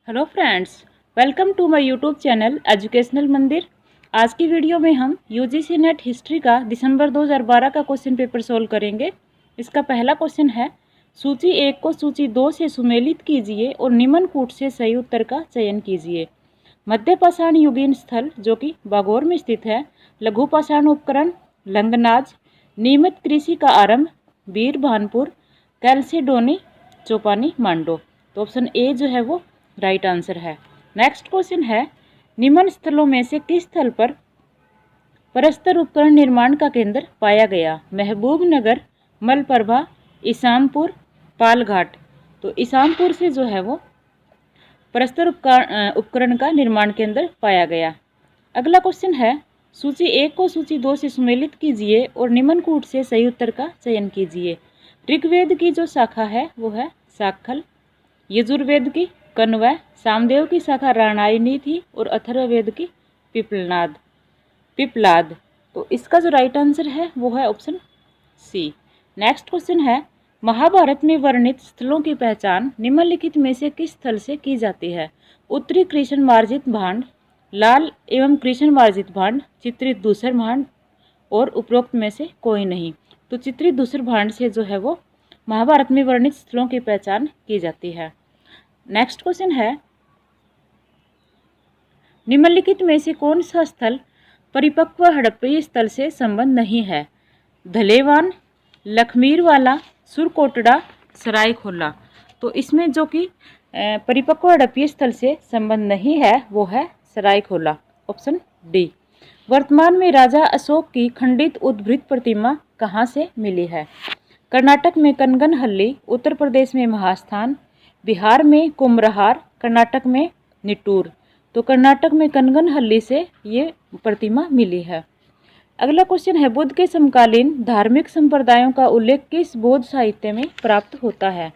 Hello friends, welcome to my YouTube channel Educational Mandir. आज की video में हम यूजीसी नेट हिस्ट्री का दिसंबर 2012 का क्वेश्चन पेपर सोल्व करेंगे। इसका पहला क्वेश्चन है, सूची 1 को सूची 2 से सुमेलित कीजिए और निम्न कूट से सही उत्तर का चयन कीजिए। मध्य पाषाण युगीन स्थल जो कि बागौर में स्थित है, लघु पाषाण उपकरण, लंगनाज, नियमित कृषि का आरंभ, बीर भानपुर, कैल्सिडोनी, चौपानी, मांडो। तो ऑप्शन ए जो है वो राइट आंसर है। नेक्स्ट क्वेश्चन है, निम्न स्थलों में से किस स्थल पर परस्तर उपकरण निर्माण का केंद्र पाया गया? महबूब नगर, मलप्रभा, इसामपुर, पालघाट। तो इसामपुर से जो है वो परस्तर उपकरण का निर्माण केंद्र पाया गया। अगला क्वेश्चन है, सूची 1 को सूची 2 से सुमेलित कीजिए और निम्न कूट से सही उत्तर का चयन कीजिए। ऋग्वेद की जो शाखा है वो है शाखल, यजुर्वेद की कण्व, सामदेव की शाखा राणायनी थी और अथर्ववेद की पिपलाद। तो इसका जो राइट आंसर है वो है ऑप्शन सी। नेक्स्ट क्वेश्चन है, महाभारत में वर्णित स्थलों की पहचान निम्नलिखित में से किस स्थल से की जाती है? उत्तरी कृष्ण मार्जित भांड, लाल एवं कृष्ण मार्जित भांड, चित्रित दूसर भांड और उपरोक्त में से कोई नहीं। तो चित्रित दूसर भांड से जो है वो महाभारत में वर्णित स्थलों की पहचान की जाती है। नेक्स्ट क्वेश्चन है, निम्नलिखित में से कौन सा स्थल परिपक्व हड़प्पीय स्थल से संबंध नहीं है? धलेवान, लखमीरवाला, सुरकोटड़ा, सरायखोला। तो इसमें जो कि परिपक्व हड़प्पीय स्थल से संबंध नहीं है वो है सरायखोला, ऑप्शन डी। वर्तमान में राजा अशोक की खंडित उद्भित प्रतिमा कहाँ से मिली है? कर्नाटक में कनगनहल्ली, उत्तर प्रदेश में महास्थान, बिहार में कुम्हरार, कर्नाटक में निट्टूर। तो कर्नाटक में कनगनहल्ली से ये प्रतिमा मिली है। अगला क्वेश्चन है, बुद्ध के समकालीन धार्मिक संप्रदायों का उल्लेख किस बौद्ध साहित्य में प्राप्त होता है?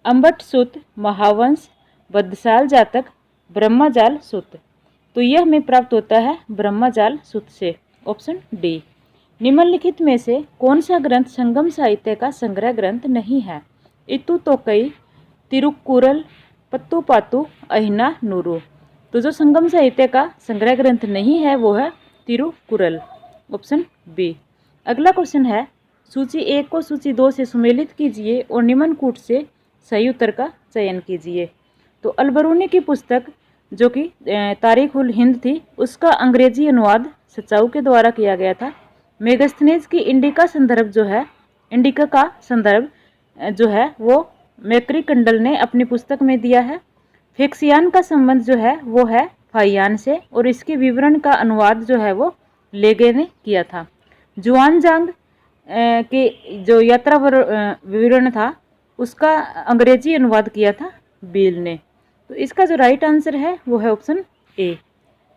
अम्बट सूत, महावंश, बद्धशाल जातक, ब्रह्मजाल सूत। तो यह हमें प्राप्त होता है ब्रह्मजाल सूत से, ऑप्शन डी। निम्नलिखित में से कौन सा ग्रंथ संगम साहित्य का संग्रह ग्रंथ नहीं है? इतु तोकई, तिरुक्कुरल, पत्तुपातु, अहिना नूरू। तो जो संगम साहित्य का संग्रह ग्रंथ नहीं है वो है तिरुकुरल, ऑप्शन बी। अगला क्वेश्चन है, सूची 1 को सूची 2 से सुमेलित कीजिए और निम्न कूट से सही उत्तर का चयन कीजिए। तो अलबरूनी की पुस्तक जो कि तारीख उल हिंद थी, उसका अंग्रेजी अनुवाद सचाऊ के द्वारा किया गया था। मेगस्थनीज की इंडिका का संदर्भ जो है वो मैक्री कंडल ने अपनी पुस्तक में दिया है। फेक्सियान का संबंध जो है वो है फाइयान से और इसके विवरण का अनुवाद जो है वो लेगे ने किया था। जुआनजांग के जो यात्रा विवरण था उसका अंग्रेजी अनुवाद किया था बील ने। तो इसका जो राइट आंसर है वो है ऑप्शन ए।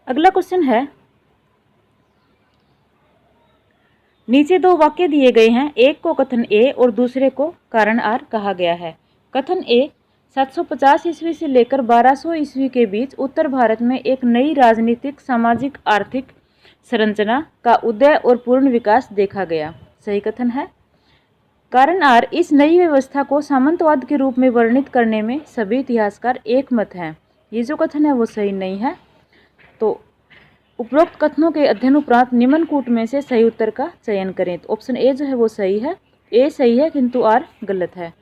अगला क्वेश्चन है, नीचे 2 वाक्य दिए गए हैं, एक को कथन ए और दूसरे को कारण आर कहा गया है। कथन ए, 750 ईस्वी से लेकर 1200 ईस्वी के बीच उत्तर भारत में एक नई राजनीतिक, सामाजिक, आर्थिक संरचना का उदय और पूर्ण विकास देखा गया। सही कथन है। कारण आर, इस नई व्यवस्था को सामंतवाद के रूप में वर्णित करने में सभी इतिहासकार एक मत हैं। ये जो कथन है वो सही नहीं है। तो उपरोक्त कथनों के अध्ययन उपरांत निम्न कूट में से सही उत्तर का चयन करें। तो ऑप्शन ए जो है वो सही है, ए सही है किंतु आर गलत है।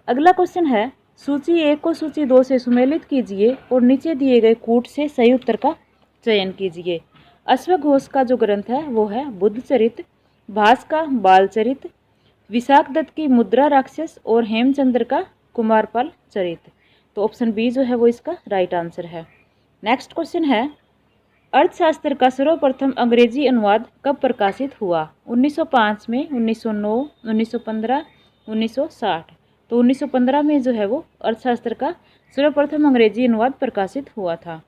अगला क्वेश्चन है, सूची 1 को सूची 2 से सुमेलित कीजिए और नीचे दिए गए कूट से सही उत्तर का चयन कीजिए। अश्वघोष का जो ग्रंथ है वो है बुद्ध चरित, भास का बालचरित, विशाख दत्त की मुद्रा राक्षस और हेमचंद्र का कुमारपाल चरित। तो ऑप्शन बी जो है वो इसका राइट आंसर है। नेक्स्ट क्वेश्चन है, अर्थशास्त्र का सर्वप्रथम अंग्रेजी अनुवाद कब प्रकाशित हुआ? 1905 में, 1909, 1915, 1960। तो 1915 में जो है वो अर्थशास्त्र का सर्वप्रथम अंग्रेजी अनुवाद प्रकाशित हुआ था।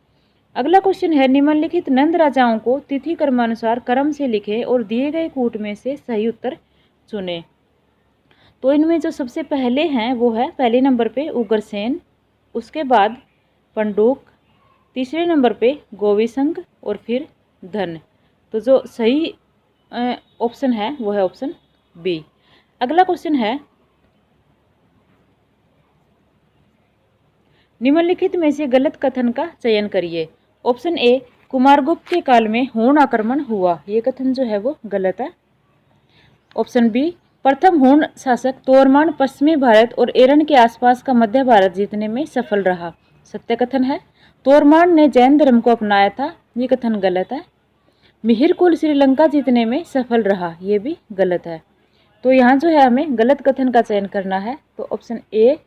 अगला क्वेश्चन है, निम्नलिखित नंद राजाओं को तिथि क्रमानुसार क्रम से लिखे और दिए गए कूट में से सही उत्तर चुने। तो इनमें जो सबसे पहले हैं वो है पहले नंबर पे उग्रसेन, उसके बाद पंडुक, तीसरे नंबर पे गोविसंग और फिर धन। तो जो सही ऑप्शन है वो है ऑप्शन बी। अगला क्वेश्चन है, निम्नलिखित में से गलत कथन का चयन करिए। ऑप्शन ए, कुमारगुप्त के काल में हूण आक्रमण हुआ, ये कथन जो है वो गलत है। ऑप्शन बी, प्रथम हूण शासक तोरमान पश्चिमी भारत और एरन के आसपास का मध्य भारत जीतने में सफल रहा, सत्य कथन है। तोरमान ने जैन धर्म को अपनाया था, ये कथन गलत है। मिहिर कुल श्रीलंका जीतने में सफल रहा, ये भी गलत है। तो यहाँ जो है हमें गलत कथन का चयन करना है। तो ऑप्शन ए,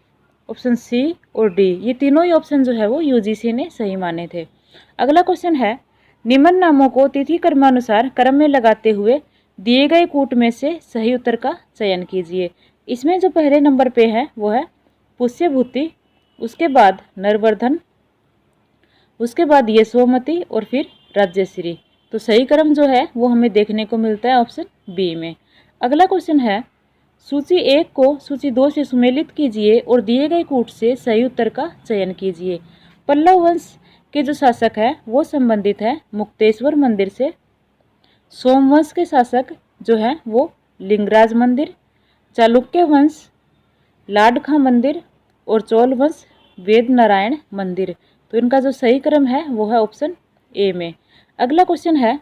ऑप्शन सी और डी, ये तीनों ही ऑप्शन जो है वो यूजीसी ने सही माने थे। अगला क्वेश्चन है, निम्न नामों को तिथि क्रमानुसार क्रम में लगाते हुए दिए गए कूट में से सही उत्तर का चयन कीजिए। इसमें जो पहले नंबर पे है वो है पुष्यभूति, उसके बाद नरवर्धन, उसके बाद यशोमती और फिर राज्यश्री। तो सही क्रम जो है वो हमें देखने को मिलता है ऑप्शन बी में। अगला क्वेश्चन है, सूची 1 को सूची 2 से सुमेलित कीजिए और दिए गए कूट से सही उत्तर का चयन कीजिए। पल्लव वंश के जो शासक है वो संबंधित है मुक्तेश्वर मंदिर से। सोमवंश के शासक जो है वो लिंगराज मंदिर, चालुक्य वंश लाडखा मंदिर और चोल वंश वेद नारायण मंदिर। तो इनका जो सही क्रम है वो है ऑप्शन ए में। अगला क्वेश्चन है,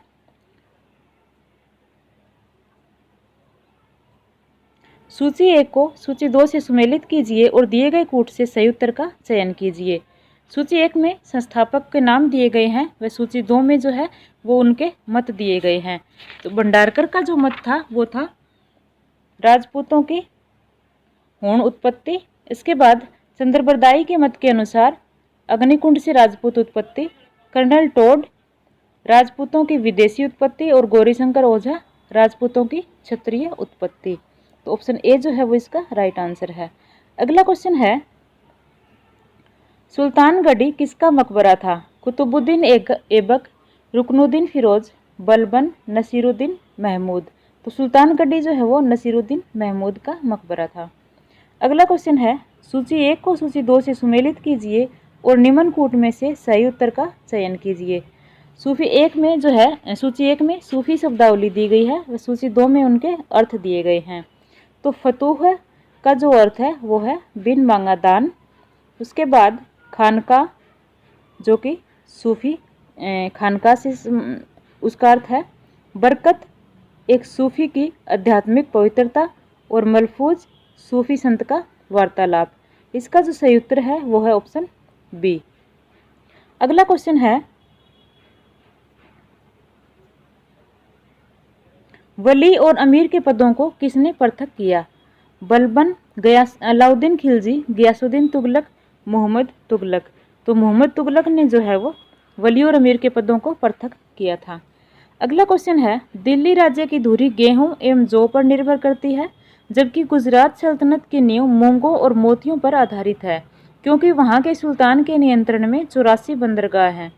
सूची 1 को सूची 2 से सुमेलित कीजिए और दिए गए कूट से सही उत्तर का चयन कीजिए। सूची 1 में संस्थापक के नाम दिए गए हैं, व सूची 2 में जो है वो उनके मत दिए गए हैं। तो भंडारकर का जो मत था वो था राजपूतों की हूण उत्पत्ति। इसके बाद चंद्रबरदाई के मत के अनुसार अग्निकुंड से राजपूत उत्पत्ति, कर्नल टोड राजपूतों की विदेशी उत्पत्ति और गौरीशंकर ओझा राजपूतों की क्षत्रिय उत्पत्ति। तो ऑप्शन ए जो है वो इसका राइट आंसर है। अगला क्वेश्चन है, सुल्तानगढ़ी किसका मकबरा था? कुतुबुद्दीन ऐबक, रुकनुद्दीन फिरोज, बलबन, नसीरुद्दीन महमूद। तो सुल्तानगढ़ी जो है वो नसीरुद्दीन महमूद का मकबरा था। अगला क्वेश्चन है, सूची 1 को सूची 2 से सुमेलित कीजिए और निम्न कूट में से सही उत्तर का चयन कीजिए। सूफी 1 में जो है सूची 1 में सूफी शब्दावली दी गई है व सूची 2 में उनके अर्थ दिए गए हैं। तो फतूह का जो अर्थ है वो है बिन मांगा दान। उसके बाद खानका जो कि सूफी खानका से उसका अर्थ है बरकत, एक सूफी की आध्यात्मिक पवित्रता, और मलफूज सूफी संत का वार्तालाप। इसका जो सही उत्तर है वो है ऑप्शन बी। अगला क्वेश्चन है, वली और अमीर के पदों को किसने पृथक किया? बलबन, अलाउद्दीन खिलजी, गयासुद्दीन तुगलक, मोहम्मद तुगलक। तो मोहम्मद तुगलक ने जो है वो वली और अमीर के पदों को पृथक किया था। अगला क्वेश्चन है, दिल्ली राज्य की धुरी गेहूं एवं जौ पर निर्भर करती है, जबकि गुजरात सल्तनत की नींव मूंगों और मोतियों पर आधारित है, क्योंकि वहां के सुल्तान के नियंत्रण में 84 बंदरगाह हैं।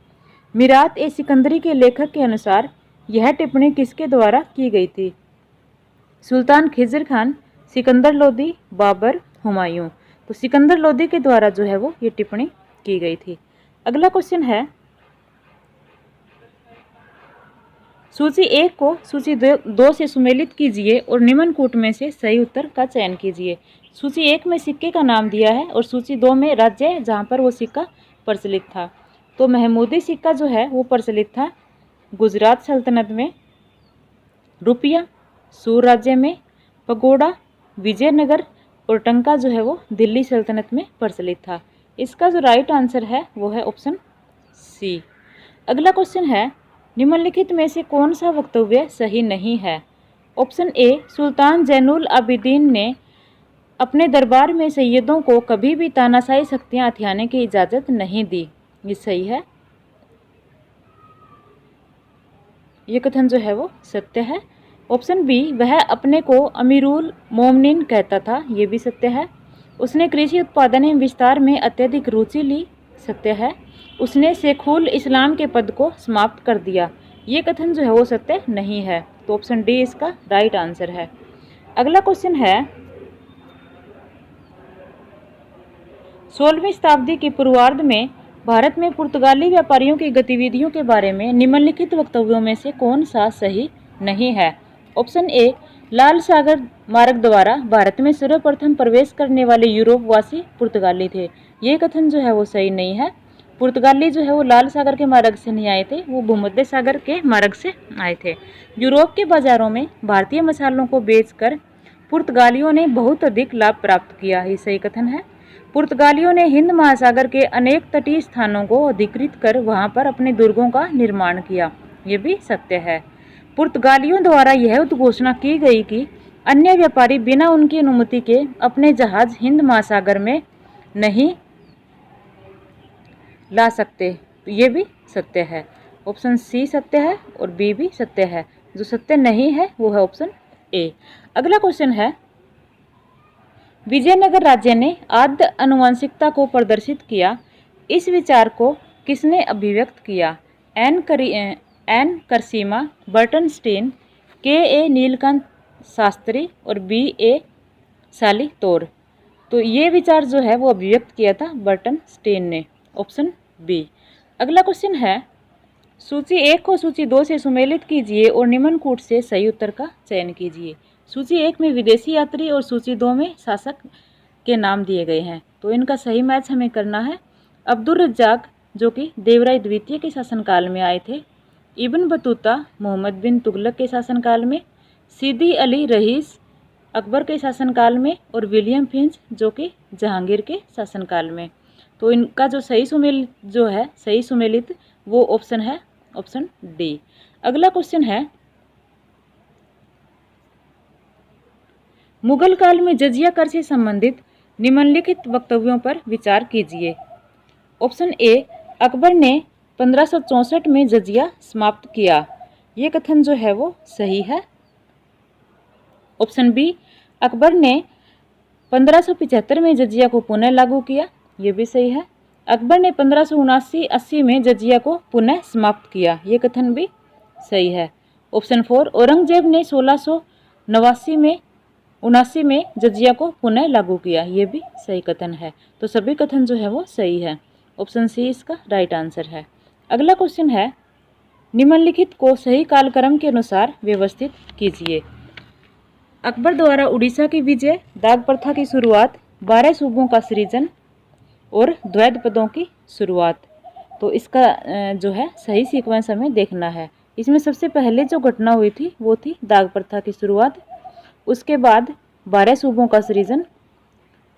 मिरात ए सिकंदरी के लेखक के अनुसार यह टिप्पणी किसके द्वारा की गई थी? सुल्तान खिजर खान, सिकंदर लोदी, बाबर, हुमायूं। तो सिकंदर लोदी के द्वारा जो है वो ये टिप्पणी की गई थी। अगला क्वेश्चन है, सूची 1 को सूची 2 से सुमेलित कीजिए और निम्न कूट में से सही उत्तर का चयन कीजिए। सूची 1 में सिक्के का नाम दिया है और सूची 2 में राज्य जहाँ पर वो सिक्का प्रचलित था। तो महमूदी सिक्का जो है वो प्रचलित था गुजरात सल्तनत में, रुपया सूर राज्य में, पगोड़ा विजयनगर और टंका जो है वो दिल्ली सल्तनत में प्रचलित था। इसका जो राइट आंसर है वो है ऑप्शन सी। अगला क्वेश्चन है, निम्नलिखित में से कौन सा वक्तव्य सही नहीं है? ऑप्शन ए, सुल्तान जैनुल आबिदीन ने अपने दरबार में सैयदों को कभी भी तानाशाही शक्तियां हथियाने की इजाज़त नहीं दी, ये सही है। ये कथन जो है वो सत्य है। ऑप्शन बी, वह अपने को अमीरुल मोमिनीन कहता था, ये भी सत्य है। उसने कृषि उत्पादन एवं विस्तार में अत्यधिक रुचि ली, सत्य है। उसने शेखुल इस्लाम के पद को समाप्त कर दिया, ये कथन जो है वो सत्य नहीं है। तो ऑप्शन डी इसका राइट आंसर है। अगला क्वेश्चन है, 16वीं शताब्दी के पूर्वार्ध में भारत में पुर्तगाली व्यापारियों की गतिविधियों के बारे में निम्नलिखित वक्तव्यों में से कौन सा सही नहीं है? ऑप्शन ए, लाल सागर मार्ग द्वारा भारत में सर्वप्रथम प्रवेश करने वाले यूरोपवासी पुर्तगाली थे, ये कथन जो है वो सही नहीं है। पुर्तगाली जो है वो लाल सागर के मार्ग से नहीं आए थे, वो भूमध्य सागर के मार्ग से आए थे। यूरोप के बाजारों में भारतीय मसालों को बेचकर पुर्तगालियों ने बहुत अधिक लाभ प्राप्त किया, ये सही कथन है। पुर्तगालियों ने हिंद महासागर के अनेक तटीय स्थानों को अधिकृत कर वहां पर अपने दुर्गों का निर्माण किया, ये भी सत्य है। पुर्तगालियों द्वारा यह उद्घोषणा की गई कि अन्य व्यापारी बिना उनकी अनुमति के अपने जहाज हिंद महासागर में नहीं ला सकते, तो ये भी सत्य है। ऑप्शन सी सत्य है और बी भी सत्य है। जो सत्य नहीं है वो है ऑप्शन ए। अगला क्वेश्चन है, विजयनगर राज्य ने आद्य आनुवंशिकता को प्रदर्शित किया, इस विचार को किसने अभिव्यक्त किया? एन करसीमा, बर्टन स्टेन, के ए नीलकांत शास्त्री और बी ए साली तौर। तो ये विचार जो है वो अभिव्यक्त किया था बर्टन स्टेन ने, ऑप्शन बी। अगला क्वेश्चन है, सूची 1 को सूची 2 से सुमेलित कीजिए और निम्न कूट से सही उत्तर का चयन कीजिए। सूची 1 में विदेशी यात्री और सूची 2 में शासक के नाम दिए गए हैं, तो इनका सही मैच हमें करना है। अब्दुल रज्जाक जो कि देवराय द्वितीय के शासनकाल में आए थे, इब्न बतूता मोहम्मद बिन तुगलक के शासनकाल में, सीदी अली रईस अकबर के शासनकाल में और विलियम फिंच जो कि जहांगीर के शासनकाल में। तो इनका जो सही सुमेलित वो ऑप्शन है ऑप्शन डी। अगला क्वेश्चन है, मुगल काल में जजिया कर से संबंधित निम्नलिखित वक्तव्यों पर विचार कीजिए। ऑप्शन ए, अकबर ने 1564 में जजिया समाप्त किया, ये कथन जो है वो सही है। ऑप्शन बी, अकबर ने 1575 में जजिया को पुनः लागू किया, ये भी सही है। अकबर ने 1579-80 में जजिया को पुनः समाप्त किया, ये कथन भी सही है। ऑप्शन 4, औरंगजेब ने 1679 में जजिया को पुनः लागू किया, ये भी सही कथन है। तो सभी कथन जो है वो सही है। ऑप्शन सी इसका राइट आंसर है। अगला क्वेश्चन है, निम्नलिखित को सही कालक्रम के अनुसार व्यवस्थित कीजिए। अकबर द्वारा उड़ीसा की विजय, दाग प्रथा की शुरुआत, 12 सूबों का सृजन और द्वैध पदों की शुरुआत। तो इसका जो है सही सीक्वेंस हमें देखना है। इसमें सबसे पहले जो घटना हुई थी वो थी दाग प्रथा की शुरुआत, उसके बाद 12 सूबों का सृजन,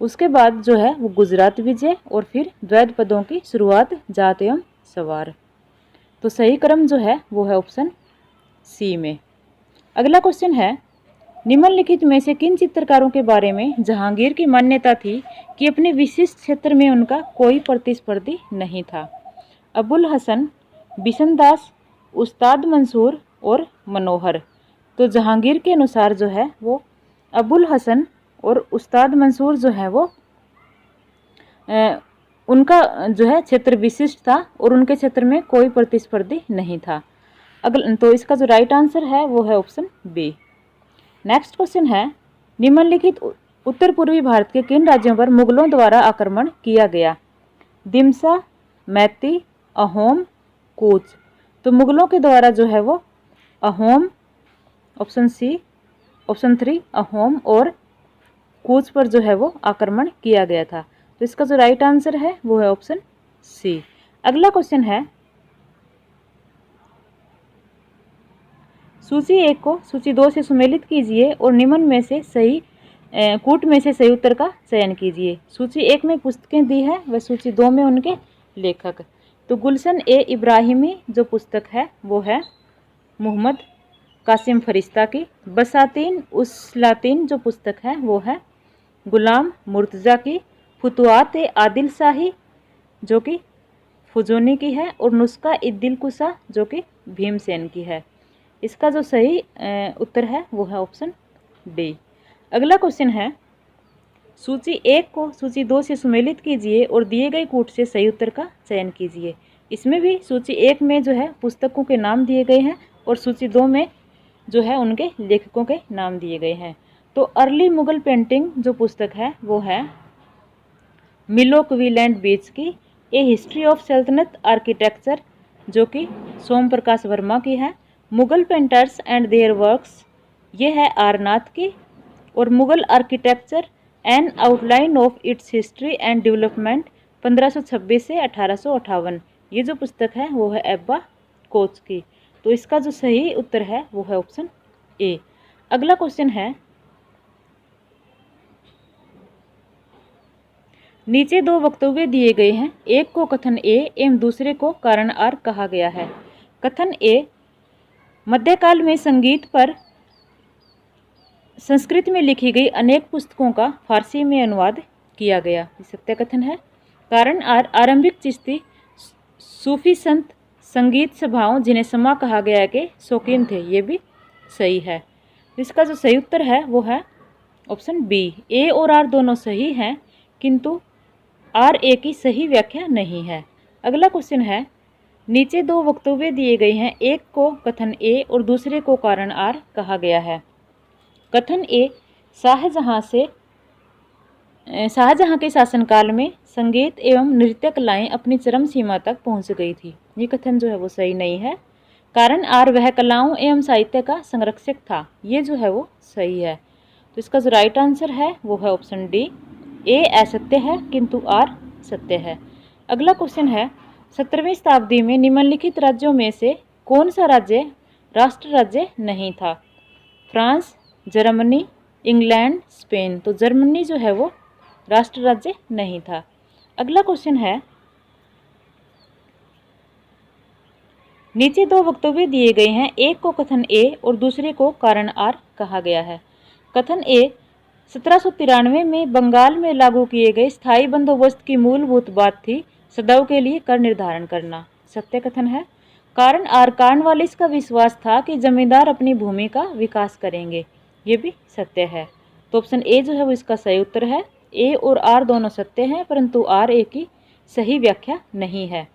उसके बाद जो है वो गुजरात विजय और फिर द्वैध पदों की शुरुआत जाट एवं सवार। तो सही क्रम जो है वो है ऑप्शन सी में। अगला क्वेश्चन है, निम्नलिखित में से किन चित्रकारों के बारे में जहांगीर की मान्यता थी कि अपने विशिष्ट क्षेत्र में उनका कोई प्रतिस्पर्धी नहीं था? अबुल हसन, बिशनदास, उस्ताद मंसूर और मनोहर। तो जहांगीर के अनुसार जो है वो अबुल हसन और उस्ताद मंसूर जो है वो उनका जो है क्षेत्र विशिष्ट था और उनके क्षेत्र में कोई प्रतिस्पर्धी नहीं था। तो इसका जो राइट आंसर है वो है ऑप्शन बी। नेक्स्ट क्वेश्चन है, निम्नलिखित उत्तर पूर्वी भारत के किन राज्यों पर मुगलों द्वारा आक्रमण किया गया? दिमसा, मैती, अहोम, कूच। तो मुगलों के द्वारा जो है वो Ahom, option C, option 3 Ahom और कूच पर जो है वो आक्रमण किया गया था। तो इसका जो राइट आंसर है वो है ऑप्शन सी। अगला क्वेश्चन है, सूची 1 को सूची 2 से सुमेलित कीजिए और निम्न में से सही कूट में से सही उत्तर का चयन कीजिए। सूची 1 में पुस्तकें दी है व सूची 2 में उनके लेखक। तो गुलशन ए इब्राहिमी जो पुस्तक है वो है मोहम्मद कासिम फरिश्ता की। बसातीन उसलातीन जो पुस्तक है वो है गुलाम मुर्तज़ा की। फुतुआत ए आदिल शाही जो कि फुजूनी की है और नुस्खा इद्दिल कुसा जो कि भीमसेन की है। इसका जो सही उत्तर है वो है ऑप्शन डी। अगला क्वेश्चन है, सूची 1 को सूची 2 से सुमेलित कीजिए और दिए गए कूट से सही उत्तर का चयन कीजिए। इसमें भी सूची 1 में जो है पुस्तकों के नाम दिए गए हैं और सूची 2 में जो है उनके लेखकों के नाम दिए गए हैं। तो अर्ली मुगल पेंटिंग जो पुस्तक है वो है मिलो क्वीलैंड बीच की। ए हिस्ट्री ऑफ सल्तनत आर्किटेक्चर जो कि सोम प्रकाश वर्मा की है। Mughal painters and there works ये है आर नाथ की। और Mughal architecture N outline of its history and development 1526 से 1858। ये जो पुस्तक है वो है एब्बा कोच की। तो इसका जो सही उत्तर है वो है ऑप्शन ए। अगला क्वेश्चन है, नीचे दो वक्तव्य दिए गए हैं, एक को कथन ए एवं दूसरे को कारण आर कहा गया है। कथन ए, मध्यकाल में संगीत पर संस्कृत में लिखी गई अनेक पुस्तकों का फारसी में अनुवाद किया गया, ये सत्य कथन है। कारण आर, आरंभिक चिश्ती सूफी संत संगीत सभाओं जिन्हें समा कहा गया के शौकीन थे, ये भी सही है। इसका जो सही उत्तर है वो है ऑप्शन बी। ए और आर दोनों सही हैं, किंतु आर ए की सही व्याख्या नहीं है। अगला क्वेश्चन है, नीचे दो वक्तव्य दिए गए हैं, एक को कथन ए और दूसरे को कारण आर कहा गया है। कथन ए, शाहजहां के शासनकाल में संगीत एवं नृत्य कलाएं अपनी चरम सीमा तक पहुंच गई थी, ये कथन जो है वो सही नहीं है। कारण आर, वह कलाओं एवं साहित्य का संरक्षक था, ये जो है वो सही है। तो इसका जो राइट आंसर है वो है ऑप्शन डी। ए असत्य है किंतु आर सत्य है। अगला क्वेश्चन है, 17वीं शताब्दी में निम्नलिखित राज्यों में से कौन सा राज्य राष्ट्र राज्य नहीं था? France, Germany, England, Spain. तो जर्मनी जो है वो राष्ट्र राज्य नहीं था। अगला क्वेश्चन है, नीचे दो वक्तव्य दिए गए हैं, एक को कथन ए और दूसरे को कारण आर कहा गया है। कथन ए, 1793 में बंगाल में लागू किए गए स्थायी बंदोबस्त की मूलभूत बात थी सदैव के लिए कर निर्धारण करना, सत्य कथन है। कारण आर, कॉर्नवालिस का विश्वास था कि जमींदार अपनी भूमि का विकास करेंगे, ये भी सत्य है। तो ऑप्शन ए जो है वो इसका सही उत्तर है। ए और आर दोनों सत्य हैं, परंतु आर ए की सही व्याख्या नहीं है।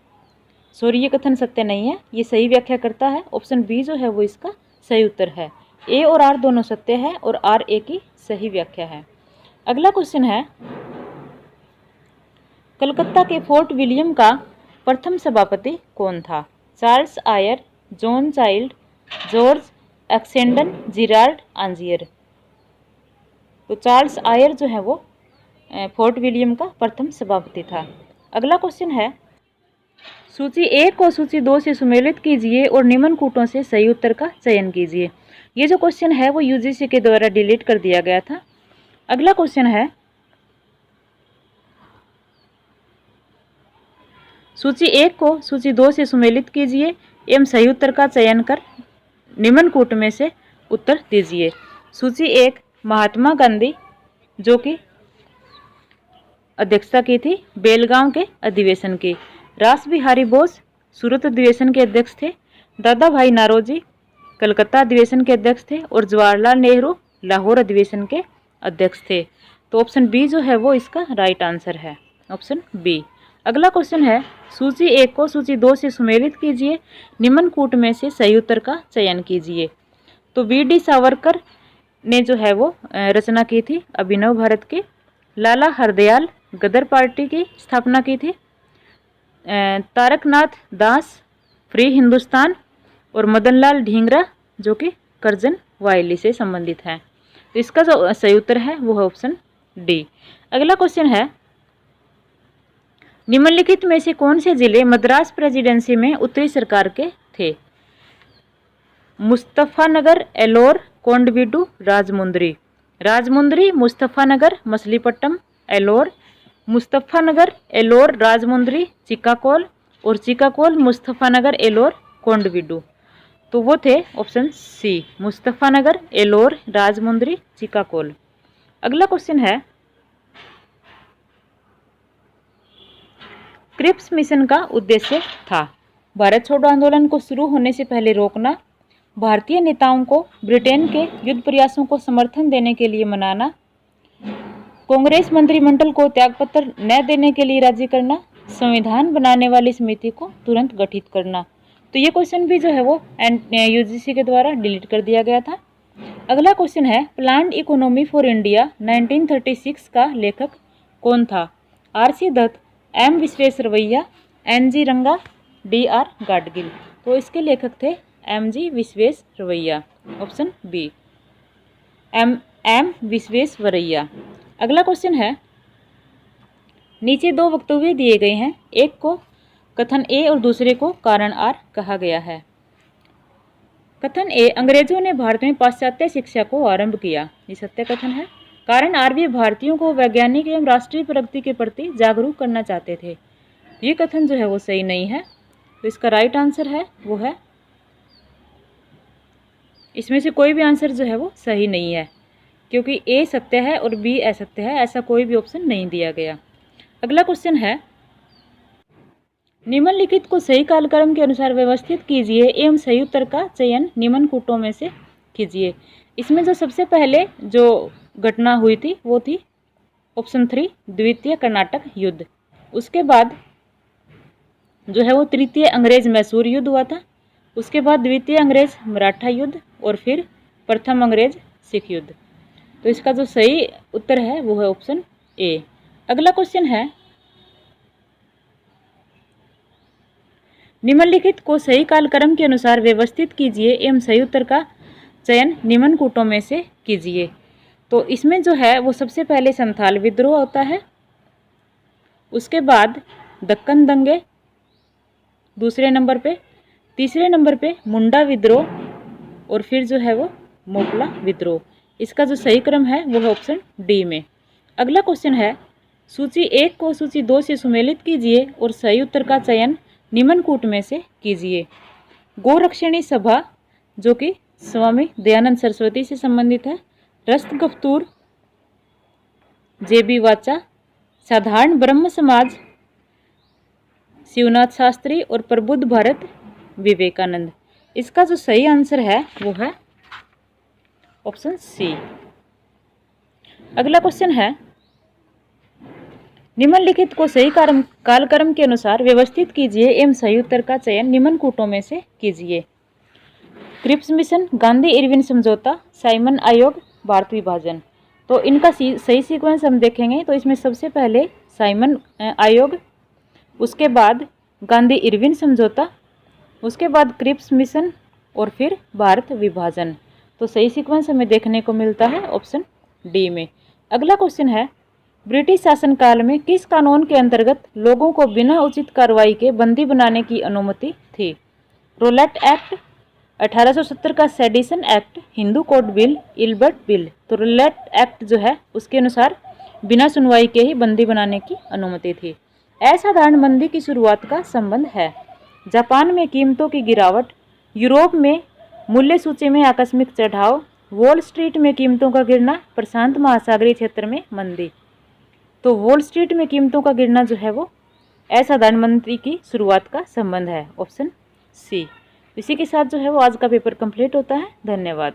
सॉरी, ये कथन सत्य नहीं है, ये सही व्याख्या करता है। ऑप्शन बी जो है वो इसका सही उत्तर है। ए और आर दोनों सत्य है और आर ए की सही व्याख्या है। अगला क्वेश्चन है, कलकत्ता के फोर्ट विलियम का प्रथम सभापति कौन था? Charles Eyre, John Child, George Oxenden, Gerald Aungier. तो चार्ल्स आयर जो है वो फोर्ट विलियम का प्रथम सभापति था। अगला क्वेश्चन है, सूची 1 को सूची 2 से सुमेलित कीजिए और निम्न कूटों से सही उत्तर का चयन कीजिए। ये जो क्वेश्चन है वो यूजीसी के द्वारा डिलीट कर दिया गया था। अगला क्वेश्चन है, सूची 1 को सूची 2 से सुमेलित कीजिए एवं सही उत्तर का चयन कर निम्न कूट में से उत्तर दीजिए। सूची 1, महात्मा गांधी जो कि अध्यक्षता की थी बेलगांव के अधिवेशन की। रास बिहारी बोस सूरत अधिवेशन के अध्यक्ष थे। दादा भाई नारोजी कलकत्ता अधिवेशन के अध्यक्ष थे और जवाहरलाल नेहरू लाहौर अधिवेशन के अध्यक्ष थे। तो ऑप्शन बी जो है वो इसका राइट आंसर है, ऑप्शन बी। अगला क्वेश्चन है, सूची 1 को सूची 2 से सुमेलित कीजिए, निम्न कूट में से सही उत्तर का चयन कीजिए। तो वी.डी. सावरकर ने जो है वो रचना की थी अभिनव भारत की। लाला हरदयाल गदर पार्टी की स्थापना की थी। तारकनाथ दास फ्री हिंदुस्तान और मदनलाल ढींगरा जो कि करजन वायली से संबंधित हैं। तो इसका जो सही उत्तर है वो है ऑप्शन डी। अगला क्वेश्चन है, निम्नलिखित में से कौन से जिले मद्रास प्रेसिडेंसी में उत्तरी सरकार के थे? मुस्तफानगर, एलोर, कोंडवीडू, राजमुंदरी। राजमुंदरी, मुस्तफानगर, मछलीपट्टनम, एलोर, मुस्तफानगर, एलोर, राजमुंदरी, चिकाकोल और चिकाकोल, मुस्तफानगर, एलोर, कोंडवीडू। तो वो थे ऑप्शन सी, मुस्तफानगर, एलोर, राजमुंदरी, चिकाकोल। अगला क्वेश्चन है, क्रिप्स मिशन का उद्देश्य था भारत छोड़ो आंदोलन को शुरू होने से पहले रोकना, भारतीय नेताओं को ब्रिटेन के युद्ध प्रयासों को समर्थन देने के लिए मनाना, कांग्रेस मंत्रिमंडल को त्यागपत्र न देने के लिए राजी करना, संविधान बनाने वाली समिति को तुरंत गठित करना। तो ये क्वेश्चन भी जो है वो यूजीसी के द्वारा डिलीट कर दिया गया था। अगला क्वेश्चन है, प्लान्ड इकोनॉमी फॉर इंडिया 1936 का लेखक कौन था? RC. Dutt, M. Visvesvaraya, NG. Ranga, DR. Gadgil. तो इसके लेखक थे MG. Visvesvaraya, option B, M. Visvesvaraya. अगला क्वेश्चन है, नीचे दो वक्तव्य दिए गए हैं, एक को कथन ए और दूसरे को कारण आर कहा गया है। कथन ए, अंग्रेजों ने भारत में पाश्चात्य शिक्षा को आरंभ किया, ये सत्य कथन है। कारण आर, भी भारतीयों को वैज्ञानिक एवं राष्ट्रीय प्रगति के प्रति जागरूक करना चाहते थे, ये कथन जो है वो सही नहीं है। तो इसका राइट आंसर है वो है, इसमें से कोई भी आंसर जो है वो सही नहीं है, क्योंकि ए सत्य है और बी असत्य है, ऐसा कोई भी ऑप्शन नहीं दिया गया। अगला क्वेश्चन है, निम्नलिखित को सही कालक्रम के अनुसार व्यवस्थित कीजिए एवं सही उत्तर का चयन निम्न कूटों में से कीजिए। इसमें जो सबसे पहले जो घटना हुई थी वो थी ऑप्शन 3, द्वितीय कर्नाटक युद्ध। उसके बाद जो है वो तृतीय अंग्रेज मैसूर युद्ध हुआ था। उसके बाद द्वितीय अंग्रेज मराठा युद्ध और फिर प्रथम अंग्रेज सिख युद्ध। तो इसका जो सही उत्तर है वो है ऑप्शन ए। अगला क्वेश्चन है, निम्नलिखित को सही कालक्रम के अनुसार व्यवस्थित कीजिए एवं सही उत्तर का चयन निम्न कूटों में से कीजिए। तो इसमें जो है वो सबसे पहले संथाल विद्रोह होता है, उसके बाद दक्कन दंगे दूसरे नंबर पे, तीसरे नंबर पे मुंडा विद्रोह और फिर जो है वो मोपला विद्रोह। इसका जो सही क्रम है वो है ऑप्शन डी में। अगला क्वेश्चन है, सूची 1 को सूची 2 से सुमेलित कीजिए और सही उत्तर का चयन निम्न कूट में से कीजिए। गोरक्षणी सभा जो कि स्वामी दयानंद सरस्वती से संबंधित है, रस्तगफ्तूर, जेबी वाचा, साधारण ब्रह्म समाज, शिवनाथ शास्त्री और प्रबुद्ध भारत विवेकानंद। इसका जो सही आंसर है वो है ऑप्शन सी। अगला क्वेश्चन है, निम्नलिखित को सही कालक्रम के अनुसार व्यवस्थित कीजिए एवं सही उत्तर का चयन निम्न कूटों में से कीजिए। क्रिप्स मिशन, गांधी इरविन समझौता, साइमन आयोग, भारत विभाजन। तो इनका सही सीक्वेंस हम देखेंगे तो इसमें सबसे पहले साइमन आयोग, उसके बाद गांधी इरविन समझौता, उसके बाद क्रिप्स मिशन और फिर भारत विभाजन। तो सही सीक्वेंस हमें देखने को मिलता है ऑप्शन डी में। अगला क्वेश्चन है, ब्रिटिश शासनकाल में किस कानून के अंतर्गत लोगों को बिना उचित कार्रवाई के बंदी बनाने की अनुमति थी? रोलेट एक्ट, 1870 का sedition act, Hindu code bill, Ilbert bill. तो रोलेट एक्ट जो है उसके अनुसार बिना सुनवाई के ही बंदी बनाने की अनुमति थी। असाधारण बंदी की शुरुआत का संबंध है जापान में कीमतों की गिरावट, यूरोप में मूल्य सूची में आकस्मिक चढ़ाव, वॉल स्ट्रीट में कीमतों का गिरना, प्रशांत महासागरीय क्षेत्र में मंदी। तो वॉल स्ट्रीट में कीमतों का गिरना जो है वो असाधारण मंदी की शुरुआत का संबंध है, ऑप्शन सी। इसी के साथ जो है वो आज का पेपर कंप्लीट होता है। धन्यवाद।